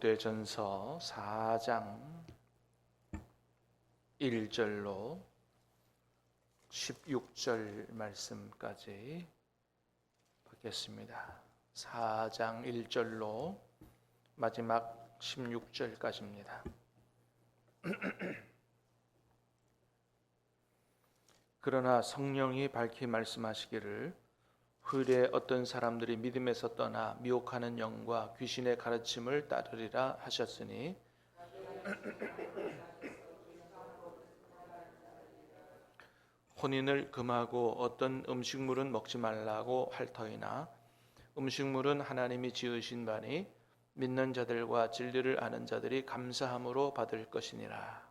디모데전서 4장 1절로 16절 말씀까지 보겠습니다. 4장 1절로 마지막 16절까지입니다. 그러나 성령이 밝히 말씀하시기를 후일에 어떤 사람들이 믿음에서 떠나 미혹하는 영과 귀신의 가르침을 따르리라 하셨으니 혼인을 금하고 어떤 음식물은 먹지 말라고 할 터이나 음식물은 하나님이 지으신 바니 믿는 자들과 진리를 아는 자들이 감사함으로 받을 것이니라.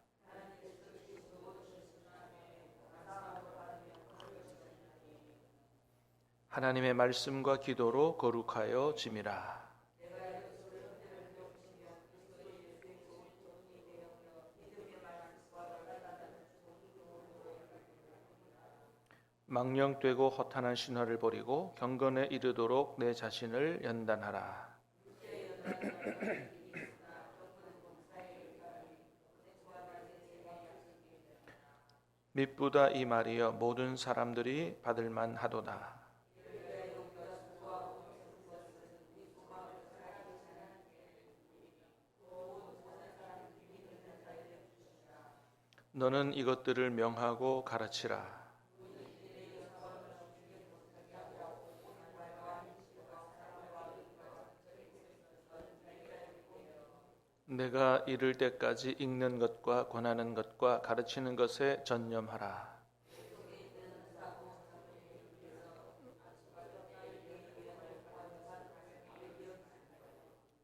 하나님의 말씀과 기도로 거룩하여 짐이라. 망령되고 허탄한 신화를 버리고 경건에 이르도록 내 자신을 연단하라. 미쁘다 이 말이여 모든 사람들이 받을 만하도다. 너는 이것들을 명하고 가르치라. 내가 이를 때까지 읽는 것과 권하는 것과 가르치는 것에 전념하라.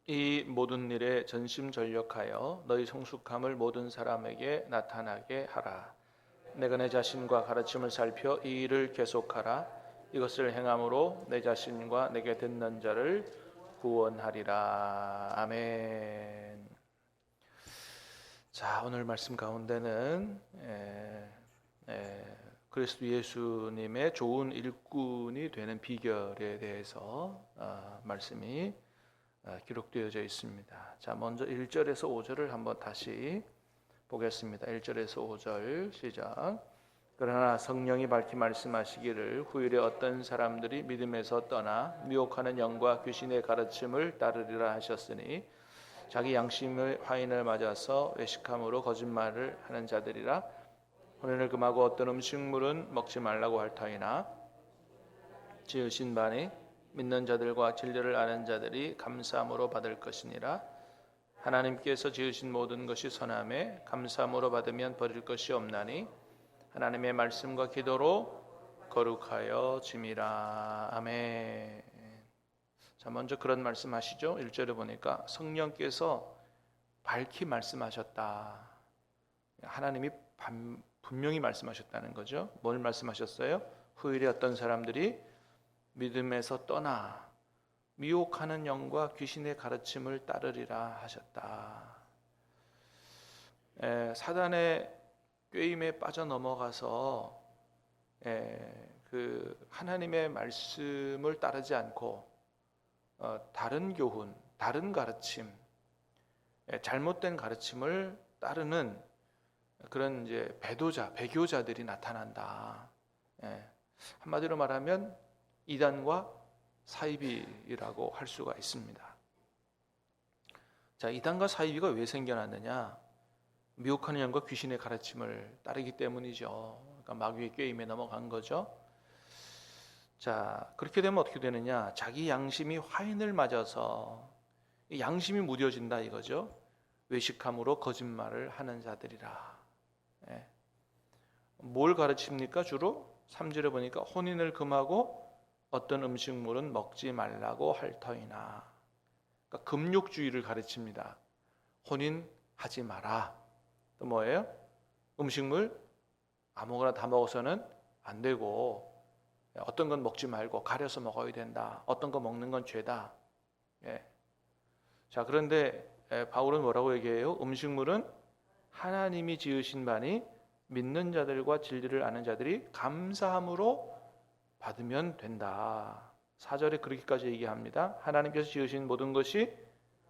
이 모든 일에 전심전력하여 너희 성숙함을 모든 사람에게 나타나게 하라. 내가 내 자신과 가르침을 살펴 이 일을 계속하라. 이것을 행함으로 내 자신과 내게 듣는 자를 구원하리라. 아멘. 자, 오늘 말씀 가운데는 그리스도 예수님의 좋은 일꾼이 되는 비결에 대해서 말씀이 기록되어져 있습니다. 자, 먼저 1절에서 5절을 한번 다시 보겠습니다. 1절에서 5절 시작. 그러나 성령이 밝히 말씀하시기를 후일에 어떤 사람들이 믿음에서 떠나 미혹하는 영과 귀신의 가르침을 따르리라 하셨으니 자기 양심의 화인을 맞아서 외식함으로 거짓말을 하는 자들이라. 혼인을 금하고 어떤 음식물은 먹지 말라고 할 터이나 지으신 바니 믿는 자들과 진리를 아는 자들이 감사함으로 받을 것이니라. 하나님께서 지으신 모든 것이 선함에 감사함으로 받으면 버릴 것이 없나니 하나님의 말씀과 기도로 거룩하여 짐이라. 아멘. 자, 먼저 그런 말씀하시죠. 1절에 보니까 성령께서 밝히 말씀하셨다. 하나님이 분명히 말씀하셨다는 거죠. 뭘 말씀하셨어요? 후일에 어떤 사람들이 믿음에서 떠나 미혹하는 영과 귀신의 가르침을 따르리라 하셨다. 사단의 꾀임에 빠져 넘어가서 그 하나님의 말씀을 따르지 않고 다른 교훈, 다른 가르침, 잘못된 가르침을 따르는 그런 이제 배교자들이 나타난다. 한마디로 말하면 이단과 사이비라고 할 수가 있습니다. 자, 이단과 사이비가 왜 생겨났느냐? 미혹하는 영과 귀신의 가르침을 따르기 때문이죠. 그러니까 마귀의 꾀임에 넘어간 거죠. 자, 그렇게 되면 어떻게 되느냐? 자기 양심이 화인을 맞아서 양심이 무뎌진다 이거죠. 외식함으로 거짓말을 하는 자들이라. 뭘 가르칩니까? 주로 3절에 보니까 혼인을 금하고 어떤 음식물은 먹지 말라고 할 터이나. 그러니까 금욕주의를 가르칩니다. 혼인하지 마라. 또 뭐예요? 음식물 아무거나 다 먹어서는 안 되고 어떤 건 먹지 말고 가려서 먹어야 된다. 어떤 거 먹는 건 죄다. 자, 그런데 바울은 뭐라고 얘기해요? 음식물은 하나님이 지으신 바니 믿는 자들과 진리를 아는 자들이 감사함으로 받으면 된다. 4절에 그렇게까지 얘기합니다. 하나님께서 지으신 모든 것이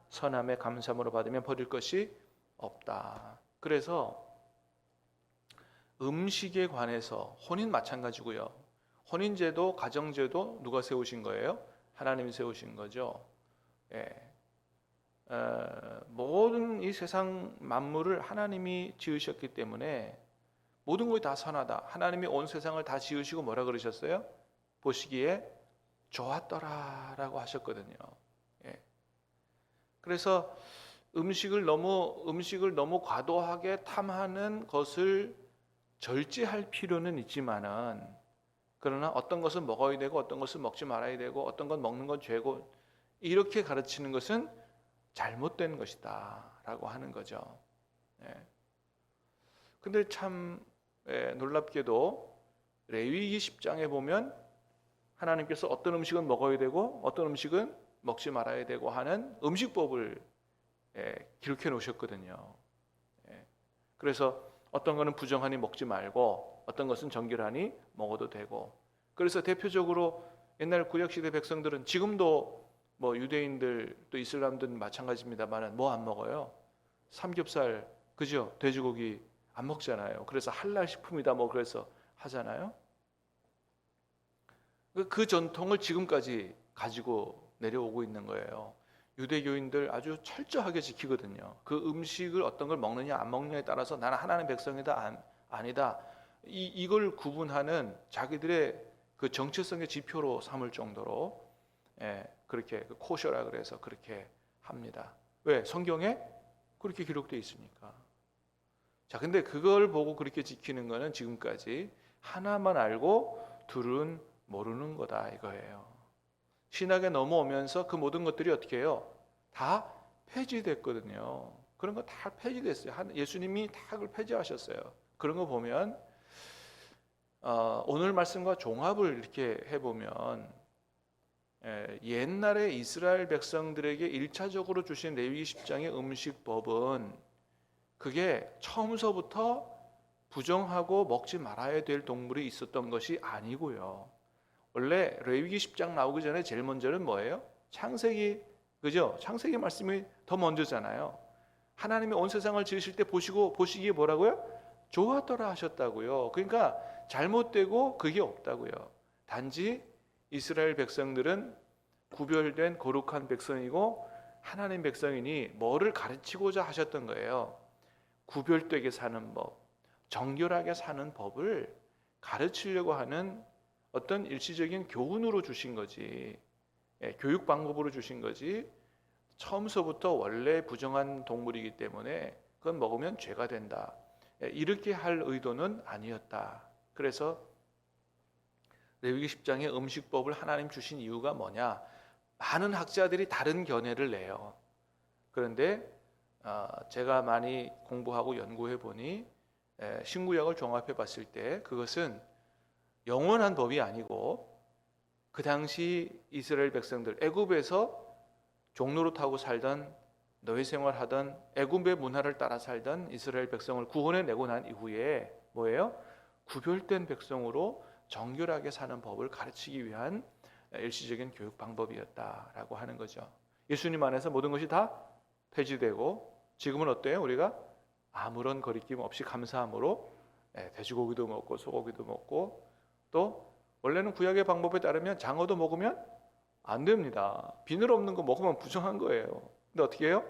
선함에 감사함으로 받으면 버릴 것이 없다. 그래서 음식에 관해서 혼인 마찬가지고요. 혼인제도, 가정제도 누가 세우신 거예요? 하나님이 세우신 거죠. 예. 모든 이 세상 만물을 하나님이 지으셨기 때문에 모든 것이 다 선하다. 하나님이 온 세상을 다 지으시고 뭐라 그러셨어요? 보시기에 좋았더라라고 하셨거든요. 예. 그래서 음식을 너무 과도하게 탐하는 것을 절제할 필요는 있지만은, 그러나 어떤 것은 먹어야 되고 어떤 것은 먹지 말아야 되고 어떤 건 먹는 건 죄고, 이렇게 가르치는 것은 잘못된 것이다라고 하는 거죠. 예. 근데 참 놀랍게도 레위기 10장에 보면 하나님께서 어떤 음식은 먹어야 되고 어떤 음식은 먹지 말아야 되고 하는 음식법을 기록해 놓으셨거든요. 그래서 어떤 거는 부정하니 먹지 말고 어떤 것은 정결하니 먹어도 되고, 그래서 대표적으로 옛날 구약시대 백성들은, 지금도 뭐 유대인들 또 이슬람들 마찬가지입니다만 뭐 안 먹어요? 삼겹살, 그죠? 돼지고기 안 먹잖아요. 그래서 할랄 식품이다 뭐 그래서 하잖아요. 그 전통을 지금까지 가지고 내려오고 있는 거예요. 유대교인들 아주 철저하게 지키거든요. 그 음식을 어떤 걸 먹느냐 안 먹느냐에 따라서 나는 하나님의 백성이다 아니다, 이걸 구분하는 자기들의 그 정체성의 지표로 삼을 정도로 그렇게 코셔라 그래서 그렇게 합니다. 왜? 성경에 그렇게 기록되어 있으니까. 자, 근데 그걸 보고 그렇게 지키는 거는 지금까지 하나만 알고 둘은 모르는 거다 이거예요. 신학에 넘어오면서 그 모든 것들이 어떻게 해요? 다 폐지됐거든요. 그런 거 다 폐지됐어요. 예수님이 다 그걸 폐지하셨어요. 그런 거 보면 오늘 말씀과 종합을 이렇게 해보면 옛날에 이스라엘 백성들에게 1차적으로 주신 레위기 10장의 음식법은 그게 처음서부터 부정하고 먹지 말아야 될 동물이 있었던 것이 아니고요. 원래 레위기 10장 나오기 전에 제일 먼저는 뭐예요? 창세기, 그죠? 창세기 말씀이 더 먼저잖아요. 하나님이 온 세상을 지으실 때 보시기에 뭐라고요? 좋았더라 하셨다고요. 그러니까 잘못되고 그게 없다고요. 단지 이스라엘 백성들은 구별된 거룩한 백성이고 하나님 백성이니 뭐를 가르치고자 하셨던 거예요? 구별되게 사는 법, 정결하게 사는 법을 가르치려고 하는 어떤 일시적인 교훈으로 주신 거지, 교육 방법으로 주신 거지, 처음서부터 원래 부정한 동물이기 때문에 그건 먹으면 죄가 된다, 이렇게 할 의도는 아니었다. 그래서 레위기 10장의 음식법을 하나님 주신 이유가 뭐냐? 많은 학자들이 다른 견해를 내요. 그런데 제가 많이 공부하고 연구해 보니 신구약을 종합해 봤을 때 그것은 영원한 법이 아니고 그 당시 이스라엘 백성들, 애굽에서 종로로 타고 살던, 노예 생활하던, 애굽의 문화를 따라 살던 이스라엘 백성을 구원해 내고 난 이후에 뭐예요? 구별된 백성으로 정결하게 사는 법을 가르치기 위한 일시적인 교육 방법이었다라고 하는 거죠. 예수님 안에서 모든 것이 다 폐지되고 지금은 어때요? 우리가 아무런 거리낌 없이 감사함으로 돼지고기도 먹고 소고기도 먹고, 또 원래는 구약의 방법에 따르면 장어도 먹으면 안 됩니다. 비늘 없는 거 먹으면 부정한 거예요. 근데 어떻게 해요?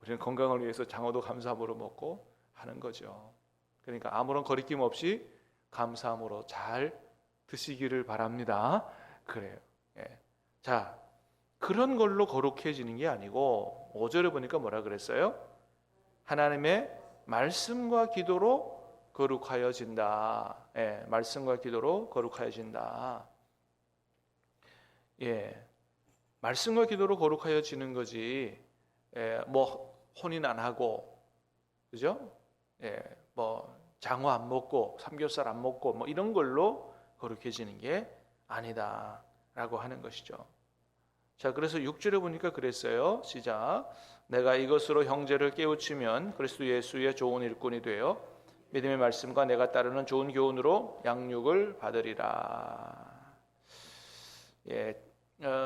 우리는 건강을 위해서 장어도 감사함으로 먹고 하는 거죠. 그러니까 아무런 거리낌 없이 감사함으로 잘 드시기를 바랍니다. 그래요. 자, 그런 걸로 거룩해지는 게 아니고 5절에 보니까 뭐라 그랬어요? 하나님의 말씀과 기도로 거룩하여진다. 말씀과 기도로 거룩하여진다. 말씀과 기도로 거룩하여지는 거지. 뭐 혼인 안 하고, 그죠? 뭐 장어 안 먹고 삼겹살 안 먹고 뭐 이런 걸로 거룩해지는 게 아니다라고 하는 것이죠. 자, 그래서 6절에 보니까 그랬어요. 시작. 내가 이것으로 형제를 깨우치면 그리스도 예수의 좋은 일꾼이 되어 믿음의 말씀과 내가 따르는 좋은 교훈으로 양육을 받으리라.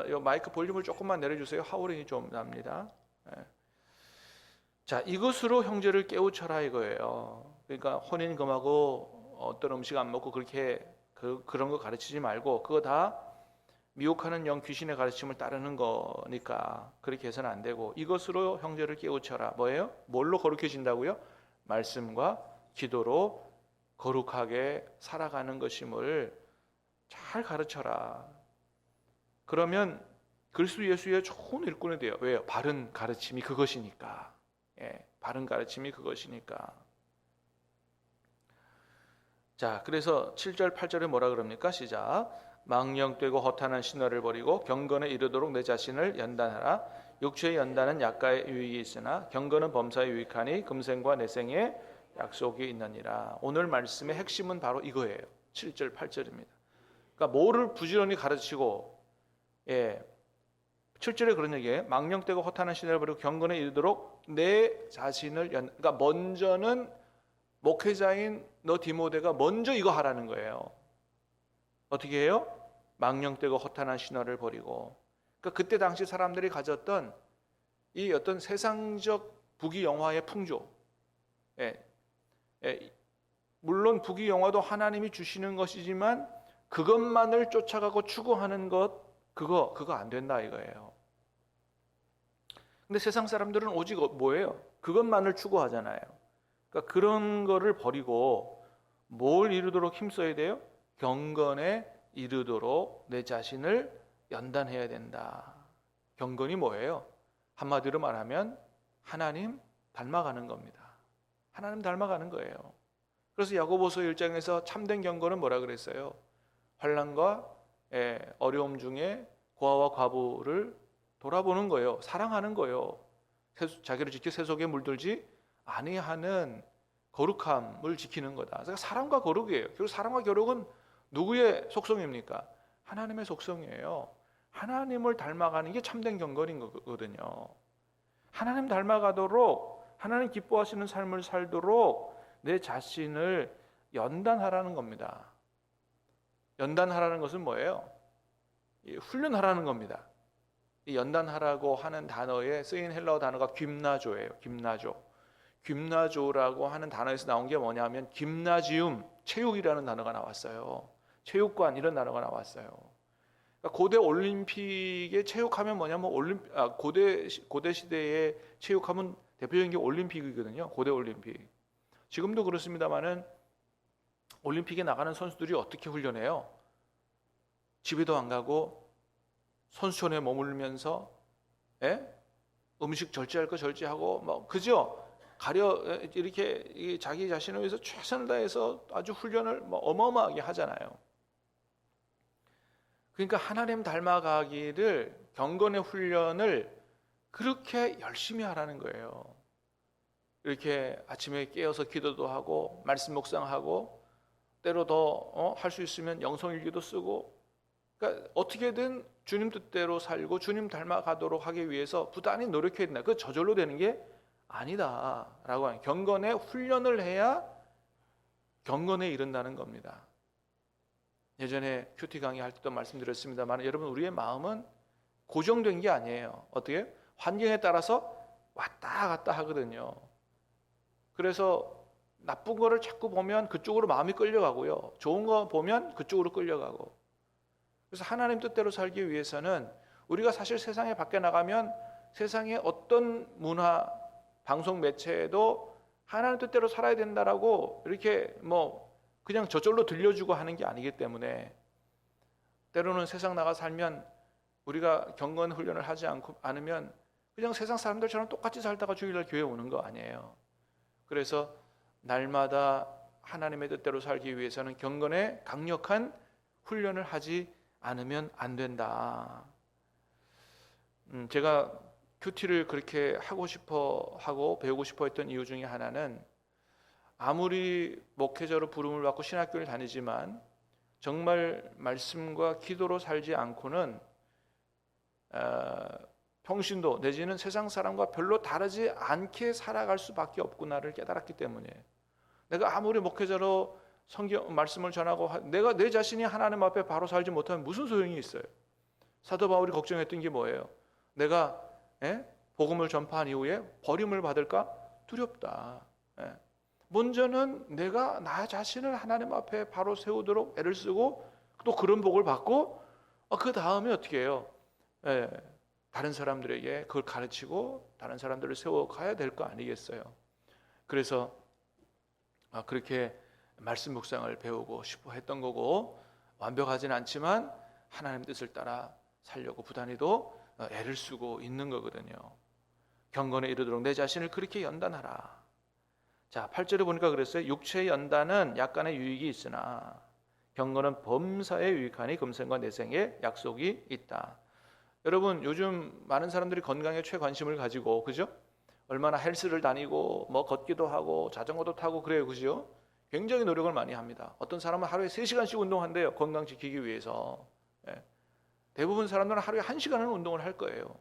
요 마이크 볼륨을 조금만 내려주세요. 하울링이 좀 납니다. 자, 이것으로 형제를 깨우쳐라 이거예요. 그러니까 혼인 금하고 어떤 음식 안 먹고 그렇게 그런 거 가르치지 말고 그거 다 미혹하는 영 귀신의 가르침을 따르는 거니까 그렇게 해서는 안 되고 이것으로 형제를 깨우쳐라. 뭐예요? 뭘로 거룩해진다고요? 말씀과 기도로 거룩하게 살아가는 것임을 잘 가르쳐라. 그러면 그리스도 예수의 좋은 일꾼이 돼요. 왜요? 바른 가르침이 그것이니까. 바른 가르침이 그것이니까. 자, 그래서 7절 8절에 뭐라 그럽니까? 시작. 망령되고 허탄한 신화를 버리고 경건에 이르도록 내 자신을 연단하라. 육체의 연단은 약가의 유익이 있으나 경건은 범사에 유익하니 금생과 내생에 약속이 있느니라. 오늘 말씀의 핵심은 바로 이거예요. 7절 8절입니다. 그러니까 뭐를 부지런히 가르치고 7절에 그런 얘기예요. 망령되고 허탄한 신화를 버리고 경건에 이르도록 내 자신을 그러니까 먼저는 목회자인 너 디모데가 먼저 이거 하라는 거예요. 어떻게 해요? 망령되고 허탄한 신화를 버리고. 그러니까 그때 당시 사람들이 가졌던 이 어떤 세상적 부귀영화의 풍조. 물론 부귀영화도 하나님이 주시는 것이지만 그것만을 쫓아가고 추구하는 것 그거 안 된다 이거예요. 근데 세상 사람들은 오직 뭐예요? 그것만을 추구하잖아요. 그러니까 그런 거를 버리고 뭘 이루도록 힘써야 돼요? 경건에 이르도록 내 자신을 연단해야 된다. 경건이 뭐예요? 한마디로 말하면 하나님 닮아가는 겁니다. 하나님 닮아가는 거예요. 그래서 야고보서 1장에서 참된 경건은 뭐라 그랬어요? 환난과 어려움 중에 고아와 과부를 돌아보는 거예요. 사랑하는 거예요. 자기를 지켜 세속에 물들지 아니하는 거룩함을 지키는 거다. 그러니까 사랑과 거룩이에요. 그리고 사랑과 거룩은 누구의 속성입니까? 하나님의 속성이에요. 하나님을 닮아가는 게 참된 경건인 거거든요. 하나님 닮아가도록 하나님 기뻐하시는 삶을 살도록 내 자신을 연단하라는 겁니다. 연단하라는 것은 뭐예요? 훈련하라는 겁니다. 이 연단하라고 하는 단어에 쓰인 헬라어 단어가 김나조예요. 김나조라고 하는 단어에서 나온 게 뭐냐면 김나지움, 체육이라는 단어가 나왔어요. 체육관 이런 단어가 나왔어요. 그러니까 고대 올림픽의 체육하면 뭐냐면 고대 시대의 체육하면 대표적인 게 올림픽이거든요. 고대 올림픽. 지금도 그렇습니다만은 올림픽에 나가는 선수들이 어떻게 훈련해요? 집에도 안 가고 선수촌에 머물면서 음식 절제할 거 절제하고 뭐 그죠? 이렇게 자기 자신을 위해서 최선을 다해서 아주 훈련을 어마어마하게 하잖아요. 그러니까 하나님 닮아가기를 경건의 훈련을 그렇게 열심히 하라는 거예요. 이렇게 아침에 깨어서 기도도 하고 말씀 묵상하고 때로 더 할 수 있으면 영성일기도 쓰고 그러니까 어떻게든 주님 뜻대로 살고 주님 닮아가도록 하기 위해서 부단히 노력해야 된다. 그 저절로 되는 게 아니다라고 하는 경건의 훈련을 해야 경건에 이른다는 겁니다. 예전에 큐티 강의할 때도 말씀드렸습니다만 여러분 우리의 마음은 고정된 게 아니에요. 어떻게? 환경에 따라서 왔다 갔다 하거든요. 그래서 나쁜 거를 자꾸 보면 그쪽으로 마음이 끌려가고요. 좋은 거 보면 그쪽으로 끌려가고. 그래서 하나님 뜻대로 살기 위해서는 우리가 사실 세상에 밖에 나가면 세상의 어떤 문화, 방송 매체에도 하나님 뜻대로 살아야 된다라고 이렇게 그냥 저절로 들려주고 하는 게 아니기 때문에 때로는 세상 나가 살면 우리가 경건 훈련을 하지 않으면 그냥 세상 사람들처럼 똑같이 살다가 주일날 교회 오는 거 아니에요. 그래서 날마다 하나님의 뜻대로 살기 위해서는 경건에 강력한 훈련을 하지 않으면 안 된다. 제가 큐티를 그렇게 하고 배우고 싶어 했던 이유 중에 하나는 아무리 목회자로 부름을 받고 신학교를 다니지만 정말 말씀과 기도로 살지 않고는 평신도 내지는 세상 사람과 별로 다르지 않게 살아갈 수밖에 없구나를 깨달았기 때문에 내가 아무리 목회자로 성경 말씀을 전하고 내가 내 자신이 하나님 앞에 바로 살지 못하면 무슨 소용이 있어요? 사도 바울이 걱정했던 게 뭐예요? 내가 복음을 전파한 이후에 버림을 받을까 두렵다. 예. 먼저는 내가 나 자신을 하나님 앞에 바로 세우도록 애를 쓰고 또 그런 복을 받고 그 다음에 어떻게 해요? 예. 다른 사람들에게 그걸 가르치고 다른 사람들을 세워가야 될 거 아니겠어요? 그래서 그렇게 말씀 묵상을 배우고 싶어 했던 거고, 완벽하진 않지만 하나님 뜻을 따라 살려고 부단히도 애를 쓰고 있는 거거든요. 경건에 이르도록 내 자신을 그렇게 연단하라. 자, 8절에 보니까 그랬어요. 육체의 연단은 약간의 유익이 있으나 경건은 범사에 유익하니 금생과 내생에 약속이 있다. 여러분, 요즘 많은 사람들이 건강에 최관심을 가지고, 그죠? 얼마나 헬스를 다니고 뭐 걷기도 하고 자전거도 타고 그래요, 그죠? 굉장히 노력을 많이 합니다. 어떤 사람은 하루에 3시간씩 운동한대요, 건강 지키기 위해서. 예. 대부분 사람들은 하루에 1시간은 운동을 할 거예요.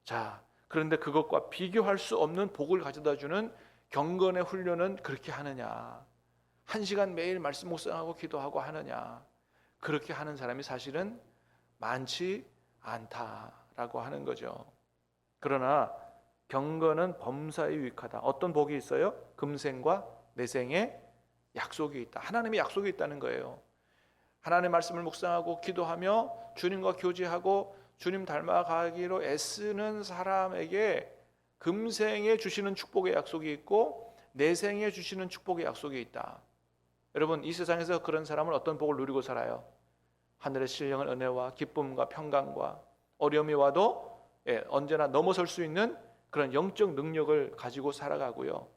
자, 그런데 그것과 비교할 수 없는 복을 가져다 주는 경건의 훈련은 그렇게 하느냐? 1시간 매일 말씀 묵상하고 기도하고 하느냐? 그렇게 하는 사람이 사실은 많지 않다라고 하는 거죠. 그러나 경건은 범사에 유익하다. 어떤 복이 있어요? 금생과 내생에 약속이 있다. 하나님의 약속이 있다는 거예요. 하나님의 말씀을 묵상하고 기도하며 주님과 교제하고 주님 닮아가기로 애쓰는 사람에게 금생에 주시는 축복의 약속이 있고 내생에 주시는 축복의 약속이 있다. 여러분, 이 세상에서 그런 사람은 어떤 복을 누리고 살아요? 하늘의 신령한 은혜와 기쁨과 평강과 어려움이 와도 언제나 넘어설 수 있는 그런 영적 능력을 가지고 살아가고요.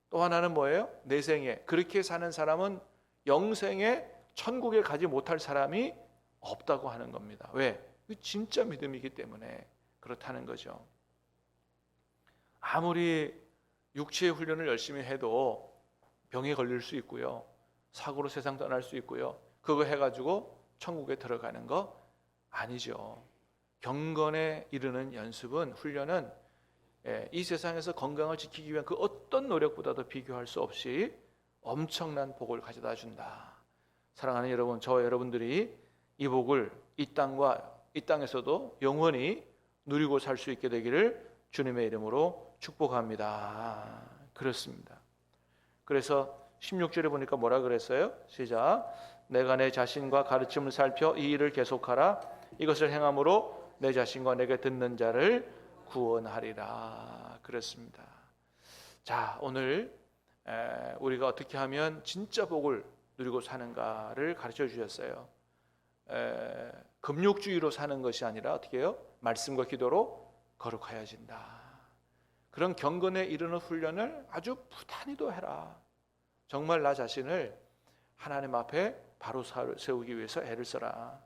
또 하나는 뭐예요? 내생에, 그렇게 사는 사람은 영생에 천국에 가지 못할 사람이 없다고 하는 겁니다. 왜? 진짜 믿음이기 때문에 그렇다는 거죠. 아무리 육체의 훈련을 열심히 해도 병에 걸릴 수 있고요, 사고로 세상 떠날 수 있고요, 그거 해가지고 천국에 들어가는 거 아니죠. 경건에 이르는 연습은, 훈련은 이 세상에서 건강을 지키기 위한 그 어떤 노력보다도 비교할 수 없이 엄청난 복을 가져다 준다. 사랑하는 여러분, 저와 여러분들이 이 복을 이 땅에서도 영원히 누리고 살 수 있게 되기를 주님의 이름으로 축복합니다. 그렇습니다. 그래서 16절에 보니까 뭐라 그랬어요? 시작. 내가 내 자신과 가르침을 살펴 이 일을 계속하라. 이것을 행함으로 내 자신과 내게 듣는 자를 구원하리라. 그렇습니다. 자, 오늘 우리가 어떻게 하면 진짜 복을 누리고 사는가를 가르쳐 주셨어요. 금욕주의로 사는 것이 아니라 어떻게 해요? 말씀과 기도로 거룩하여진다. 그런 경건에 이르는 훈련을 아주 부단히도 해라. 정말 나 자신을 하나님 앞에 바로 세우기 위해서 애를 써라.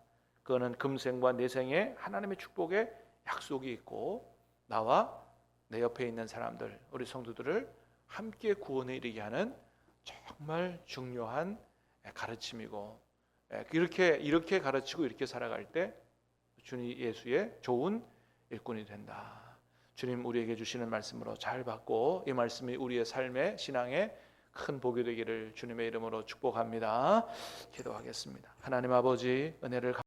그거는 금생과 내생에 하나님의 축복의 약속이 있고 나와 내 옆에 있는 사람들, 우리 성도들을 함께 구원에 이르게 하는 정말 중요한 가르침이고, 이렇게 가르치고 이렇게 살아갈 때 주님 예수의 좋은 일꾼이 된다. 주님 우리에게 주시는 말씀으로 잘 받고 이 말씀이 우리의 삶의 신앙에 큰 복이 되기를 주님의 이름으로 축복합니다. 기도하겠습니다. 하나님 아버지, 은혜를